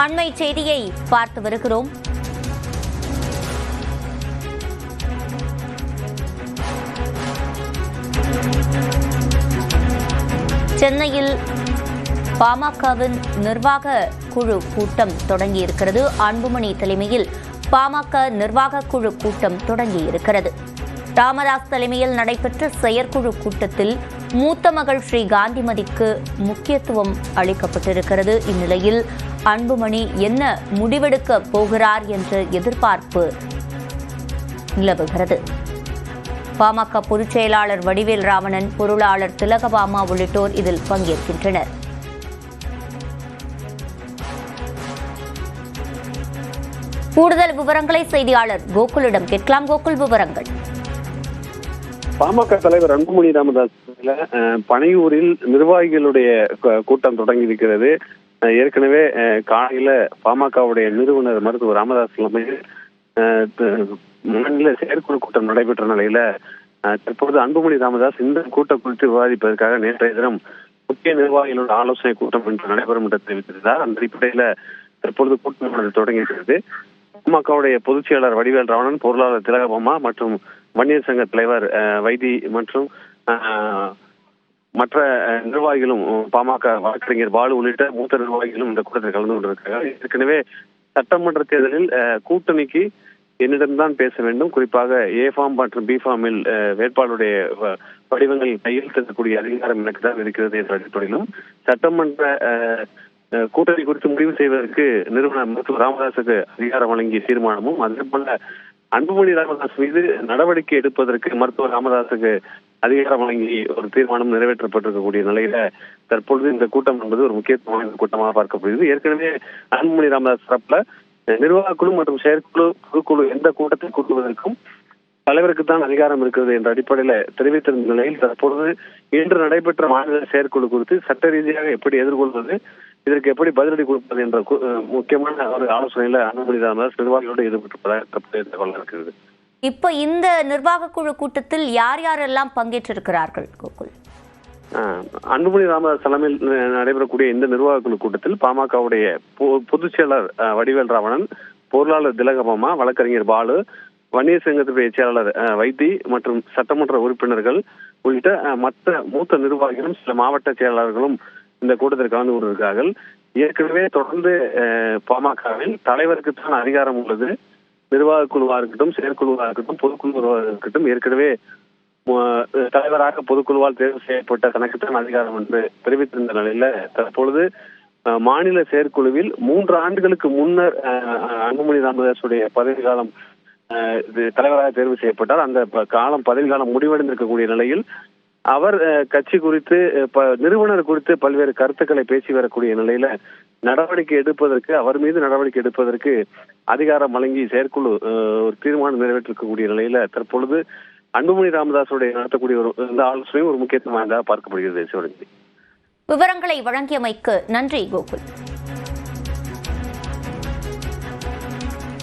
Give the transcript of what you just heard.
அண்மை செய்தியை பார்த்து வருகிறோம். சென்னையில் பாமகவின் நிர்வாக குழு கூட்டம் தொடங்கியிருக்கிறது. அன்புமணி தலைமையில் பாமக நிர்வாக குழு கூட்டம் தொடங்கியிருக்கிறது. ராமதாஸ் தலைமையில் நடைபெற்ற செயற்குழு கூட்டத்தில் மூத்த மகள் ஸ்ரீ காந்திமதிக்கு முக்கியத்துவம் அளிக்கப்பட்டிருக்கிறது. இந்நிலையில் அன்புமணி என்ன முடிவெடுக்க போகிறார் என்ற எதிர்பார்ப்பு நிலவுகிறது. பாமக பொதுச் செயலாளர் வடிவேல் ராவணன், பொருளாளர் திலகபாமா உள்ளிட்டோர் இதில் பங்கேற்கின்றனர். கூடுதல் விவரங்களை செய்தியாளர் கோகுலிடம் கேட்கலாம். கோகுல், விவரங்கள். பாமக தலைவர் அன்புமணி ராமதாஸ் பனையூரில் நிர்வாகிகளுடைய கூட்டம் தொடங்கி இருக்கிறது. ஏற்கனவே காலையில பாமகவுடைய நிறுவனர் மருத்துவர் ராமதாஸ் தலைமையில் மாநில செயற்குழு கூட்டம் நடைபெற்ற நிலையில தற்போது அன்புமணி ராமதாஸ் இந்த கூட்டம் குறித்து விவாதிப்பதற்காக நேற்றைய தினம் முக்கிய நிர்வாகிகளோட ஆலோசனை கூட்டம் இன்று நடைபெறும் என்று தெரிவித்திருந்தார். அந்த அடிப்படையில தற்பொழுது கூட்டம் தொடங்கியிருக்கிறது. பாமகவுடைய பொதுச் செயலாளர் வடிவேல் ராவணன், பொருளாளர் திலகபாமா மற்றும் வன்னியர் சங்க தலைவர் வைத்தி மற்றும் மற்ற நிர்வாகிகளும் பாமக வழக்கறிஞர் பாலு உள்ளிட்ட மூத்த நிர்வாகிகளும் இந்த கூட்டத்தில் கலந்து கொண்டிருக்கிறார்கள். ஏற்கனவே சட்டமன்ற தேர்தலில் கூட்டணிக்கு என்னிடம்தான் பேச வேண்டும், குறிப்பாக ஏ ஃபார்ம் மற்றும் பி ஃபார்மில் வேட்பாளருடைய வடிவங்கள் கையெழுத்திடக்கூடிய அதிகாரம் எனக்கு தான் இருக்கிறது என்ற அடிப்படையிலும் சட்டமன்ற கூட்டணி குறித்து முடிவு செய்வதற்கு நிறுவனர் மருத்துவர் ராமதாஸுக்கு அதிகாரம் வழங்கிய தீர்மானமும், அதே போல அன்புமணி ராமதாஸ் மீது நடவடிக்கை எடுப்பதற்கு மருத்துவர் ராமதாஸுக்கு அதிகாரம் வழங்கி ஒரு தீர்மானம் நிறைவேற்றப்பட்டிருக்கக்கூடிய நிலையில தற்பொழுது இந்த கூட்டம் என்பது ஒரு முக்கியத்துவமான கூட்டமாக பார்க்கப்படுகிறது. ஏற்கனவே அன்புமணி ராமதாஸ் தரப்புல நிர்வாக குழு மற்றும் செயற்குழு பொதுக்குழு எந்த கூட்டத்தை கூட்டுவதற்கும் தலைவருக்குத்தான் அதிகாரம் இருக்கிறது என்ற அடிப்படையில தெரிவித்திருந்த நிலையில் தற்பொழுது இன்று நடைபெற்ற மாநில செயற்குழு குறித்து சட்ட ரீதியாக எப்படி எதிர்கொள்வது, இதற்கு எப்படி பதிலடி கொடுப்பது என்ற முக்கியமான ஒரு ஆலோசனையில அன்புமணி ராமதாஸ் நிர்வாகிகளோடு ஈடுபட்டிருப்பதாக இருக்கிறது. இப்ப இந்த நிர்வாக குழு கூட்டத்தில் யார் யாரெல்லாம் பங்கேற்றிருக்கிறார்கள் கோகுல்? அன்புமணி ராமதாஸ் தலைமையில் நடைபெறக்கூடிய இந்த நிர்வாக குழு கூட்டத்தில் பாமகவுடைய பொதுச் செயலாளர் வடிவேல் ராவணன், பொருளாளர் திலகபாமா, வழக்கறிஞர் பாலு, வன்னியர் சங்கத்துடைய செயலாளர் வைத்தி மற்றும் சட்டமன்ற உறுப்பினர்கள் உள்ளிட்ட மற்ற மூத்த நிர்வாகிகளும் சில மாவட்ட செயலாளர்களும் இந்த கூட்டத்தில் கலந்து கொண்டிருக்கிறார்கள். ஏற்கனவே தொடர்ந்து பாமகவில் தலைவருக்குத்தான் அதிகாரம் உள்ளது, நிர்வாக குழுவா இருக்கட்டும், செயற்குழுவா இருக்கட்டும், பொதுக்குழுவா இருக்கட்டும், ஏற்கனவே தலைவராக பொதுக்குழுவால் தேர்வு செய்யப்பட்ட தனக்குத்தான் அதிகாரம் என்று தெரிவித்திருந்த நிலையில தற்பொழுது மாநில செயற்குழுவில் 3 ஆண்டுகளுக்கு முன்னர் அன்புமணி ராமதாஸுடைய பதவி காலம் தலைவராக தேர்வு செய்யப்பட்டார். அந்த பதவி காலம் முடிவடைந்திருக்கக்கூடிய நிலையில் அவர் கட்சி குறித்து நிறுவனர் குறித்து பல்வேறு கருத்துக்களை பேசி வரக்கூடிய நிலையில நடவடிக்கை எடுப்பதற்கு, அவர் மீது நடவடிக்கை எடுப்பதற்கு அதிகாரம் வழங்கி செயற்குழு ஒரு தீர்மானம் நிறைவேற்றிருக்கக்கூடிய நிலையில தற்பொழுது அன்புமணி ராமதாஸுடைய நடத்தக்கூடிய இந்த ஆலோசனையும் ஒரு முக்கியத்துவம் வாய்ந்ததாக பார்க்கப்படுகிறது. விவரங்களை வழங்கியமைக்கு நன்றி கோகுல்.